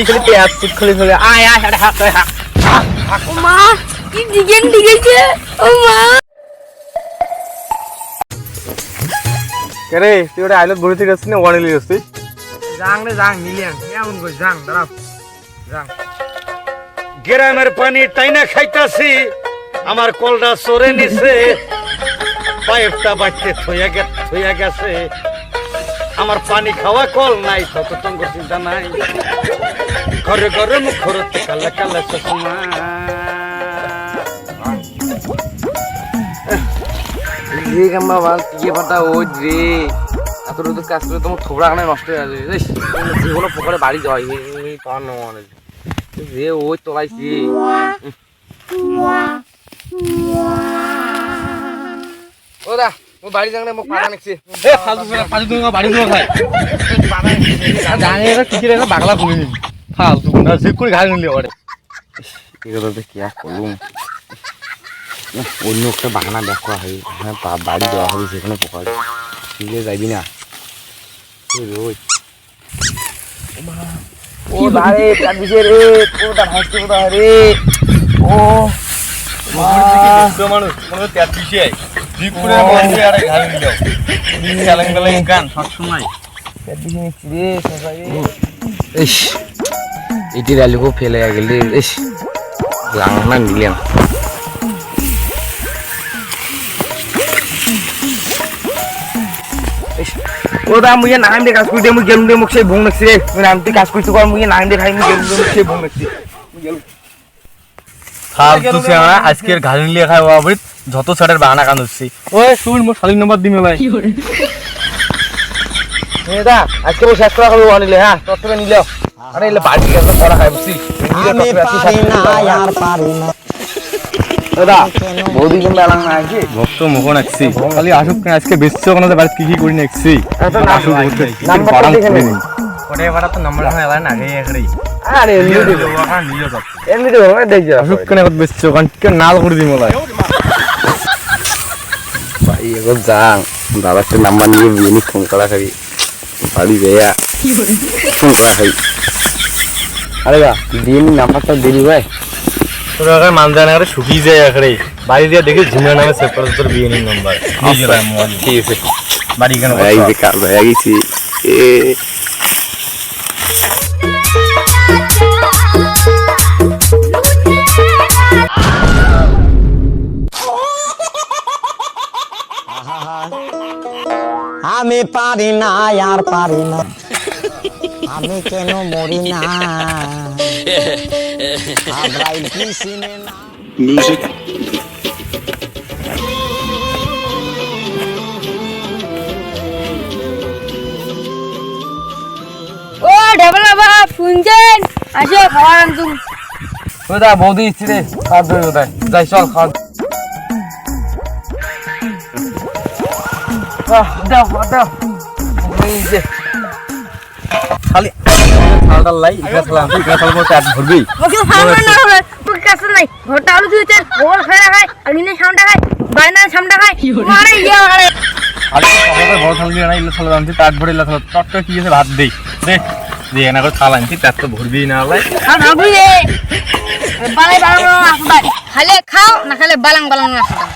খালি পেঁয়াজ ফুট খালি ফেলে আয় আয় আরে হাক হাক ও মা কি ডিজাইন দিয়েছে ও মা কে রে তুই ওটা আইলত বড়ি থেকে আসছিস না ওয়ান এলি আসছিস যাং রে যাং নিলেন এমন কই যাং দাঁড়াও যাং গ্রামের পানি টাইনা খাইতাছি আমার কলটা সরে নিছে পাইপটা বাচ্চে থইয়া গেছে আমার পানি খাওয়া কল নাই তত তঙ্গ চিন্তা নাই ঘরে ঘরে মুখ ঘরতে কালে কালে চশমা রে কাম্মা বাল কি পাতা ও রে এত রোদ কাজ করে তোমার থোবড়া কানে নষ্ট হয়ে যাবে যেগুলো পুকুরে বাড়ি যায় পার নয় রে ওই তোলাইছি ওরা ও বাড়ি যাংনে মোক পাড়া নিছি এ ফালতু তুমি বাড়ি দাও ভাই জানে এরা কি রে বাগলা খুলে নি ফালতু না জিপ করে ঘাড় নিলি ওরে এগুলোতে কি আর করুম অন্য একটা বাহানা দেখা হয় হ্যাঁ বাড়ি দেওয়া হবে সেখানে পোকা নিয়ে যাবি না ও দাঁড়ে তার দিকে রে ওটা ভাসতে কোথায় রে ও মানুষ মনে হয় 33 আই জিপ করে বসে আরে ঘাড় নিলো চালাং চালাং গান সব সময় ইস এটি রালিকো ফেলে গেলে ইস লাংনা নিলাম ওটা মুই নাম দে কাজ করি দে মুই গেলুম দে মুখ সেই ভং লাগছে রে মুই নাম তুই কাজ করতে কর মুই নাম দে খাই মুই গেলুম দে মুখ সেই ভং লাগছে ফালতু সেরা আজকের ঘাড় নিলে খাই বাবু যত ছাড়ের বাহানা কান হচ্ছে ওই শুন মোর শালিক নাম্বার দিমে ভাই দা আজকে ও শেষ করা হবে আনিলে হ্যাঁ ততটা নিলেও আরে এলে বাড়ি গেল পড়া খাই বুঝছি আমি পারি না আর পারি না দাদা বৌদি কিন্তু এলাম না আজকে ভক্ত মোহন আছি খালি আসুক না আজকে বেশি ওখানে বাড়ি কি কি করি নাকছি আসুক বলতে নাম্বারটা দেখে নিন ওরে বাড়া তো নাম্বার না এলা না গই এখড়ি আরে এমনি নিয়ে যাও এমনি দেবো দেখ যা আসুক কেন কত বেশি ওখান কে নাল করে দিমু লাই ভাই এগো যাং দাদা একটা নাম্বার নিয়ে বিয়ে ফোন করা খাবি বাড়ি যাইয়া ফোন করা খাবি আরে গা বিয়ে নাম্বারটা দিলি ভাই তোর আগে মান জানা করে শুকিয়ে যায় এখড়ি বাড়ি দিয়ে দেখি ঝিমা নামে সেভ করে তোর বিয়ে নিন নাম্বার নিয়ে গেল মোবাইল ঠিক আছে বাড়ি কেন এই যে কাজ হয়ে গেছি আমি পারি না আর পারি না আমি কেন মরি না আব্রাইল কি সিনে না Music. ও ঢেবলা বাপ শুনছেন আসো খাবার আনতুম ওদা বৌদি ইচ্ছি রে খাওয়া ধরে ওদায় যাই চল খাওয়া দাও দাও এই যে খালি খালটা লাই ইকা খালাম তুই ইকা খালাম তো আজ ভরবি ওকে খাবার না হলে তুই কাছে নাই ঘরটা আলু দিতে বল ফেরা খায় আলিনে সামটা খায় বাইনা সামটা খায় মারে ইয়া মারে আরে আমাদের বড় থাল দিয়ে না ইলা থালা আনছি তাত ভরে ইলা থালা টটকা কি আছে ভাত দেই দে যে এনা করে থাল আনছি তাত তো ভরবি না লাই আর ভাবি রে বালাই বালাং আসবাই খালে খাও না খালে বালাং বালাং আসবা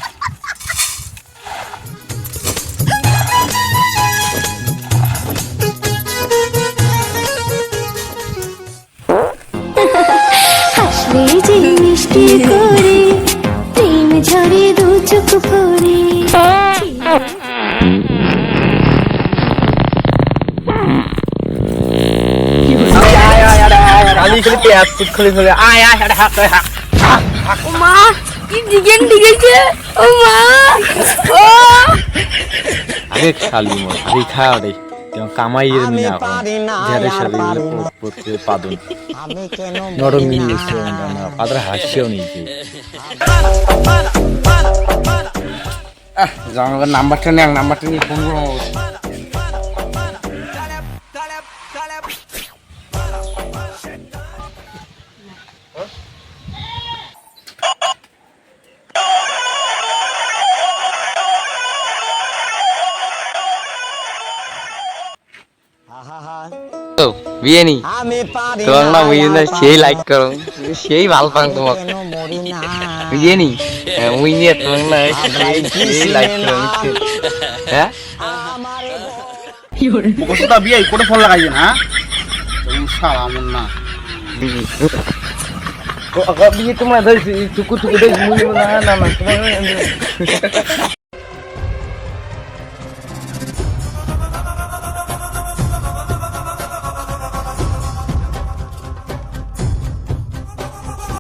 হাসলে যে মিষ্টি করে প্রেম ঝরে দু চোখ ভরে খালি খালি পেঁয়াজ ফুট খালি ফেলে আয় আয় আরে হাক হাক ও মা কি ডিজাইন দিয়েছে ও মা ও আগে খালি মো আগে খাও রে তেও কামাই এর আমি মিনা পারি না যারে আর শরীরে পারি না পড়তে পাদন আমি কেন নরম মরি মিনি না এসে না আদর হাসিও নিতে জামার নাম্বারটা নিয়ে ফোন করো তো বিয়ে নি আমি পারি তোমার না বুঝি না সেই লাইক করো সেই ভাল পান তোমার কেন মরি না বিয়ে নি মুই নিয়ে তোমার না সেই লাইক করো হ্যাঁ মুখস্থ বিয়ে করে ফোন লাগাইছে না সালা মন না বিয়ে তোমার ধরেছি টুকু টুকু ধরেছি না না না তোমার